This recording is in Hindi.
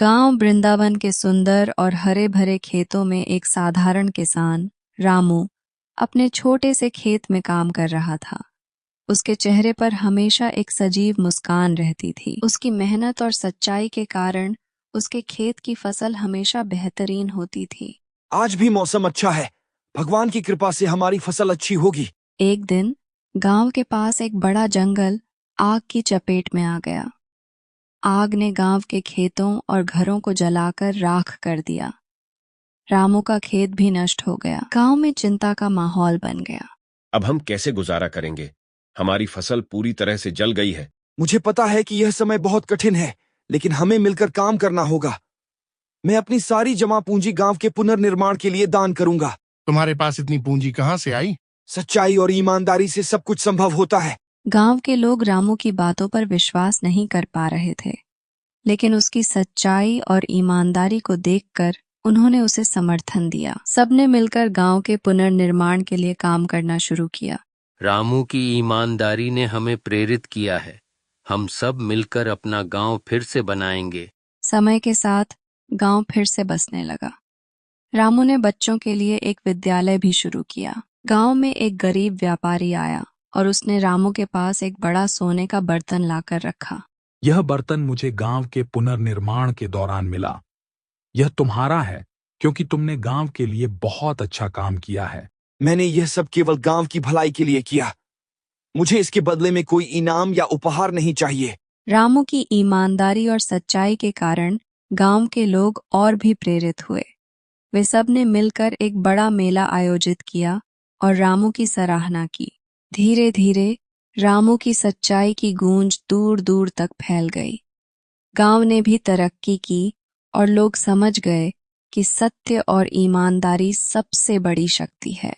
गांव वृंदावन के सुंदर और हरे भरे खेतों में एक साधारण किसान रामू अपने छोटे से खेत में काम कर रहा था। उसके चेहरे पर हमेशा एक सजीव मुस्कान रहती थी। उसकी मेहनत और सच्चाई के कारण उसके खेत की फसल हमेशा बेहतरीन होती थी। आज भी मौसम अच्छा है। भगवान की कृपा से हमारी फसल अच्छी होगी। एक दिन गांव के पास एक बड़ा जंगल आग की चपेट में आ गया। आग ने गांव के खेतों और घरों को जलाकर राख कर दिया। रामू का खेत भी नष्ट हो गया। गांव में चिंता का माहौल बन गया। अब हम कैसे गुजारा करेंगे? हमारी फसल पूरी तरह से जल गई है। मुझे पता है कि यह समय बहुत कठिन है, लेकिन हमें मिलकर काम करना होगा। मैं अपनी सारी जमा पूंजी गांव के पुनर्निर्माण के लिए दान करूंगा। तुम्हारे पास इतनी पूंजी कहाँ से आई? सच्चाई और ईमानदारी से सब कुछ संभव होता है। गांव के लोग रामू की बातों पर विश्वास नहीं कर पा रहे थे, लेकिन उसकी सच्चाई और ईमानदारी को देखकर उन्होंने उसे समर्थन दिया। सबने मिलकर गांव के पुनर्निर्माण के लिए काम करना शुरू किया। रामू की ईमानदारी ने हमें प्रेरित किया है। हम सब मिलकर अपना गांव फिर से बनाएंगे। समय के साथ गांव फिर से बसने लगा। रामू ने बच्चों के लिए एक विद्यालय भी शुरू किया। गांव में एक गरीब व्यापारी आया और उसने रामू के पास एक बड़ा सोने का बर्तन लाकर रखा। यह बर्तन मुझे गांव के पुनर्निर्माण के दौरान मिला। यह तुम्हारा है क्योंकि तुमने गांव के लिए बहुत अच्छा काम किया है। मैंने यह सब केवल गांव की भलाई के लिए किया। मुझे इसके बदले में कोई इनाम या उपहार नहीं चाहिए। रामू की ईमानदारी और सच्चाई के कारण गांव के लोग और भी प्रेरित हुए। वे सब ने मिलकर एक बड़ा मेला आयोजित किया और रामू की सराहना की। धीरे धीरे रामू की सच्चाई की गूंज दूर दूर तक फैल गई। गांव ने भी तरक्की की और लोग समझ गए कि सत्य और ईमानदारी सबसे बड़ी शक्ति है।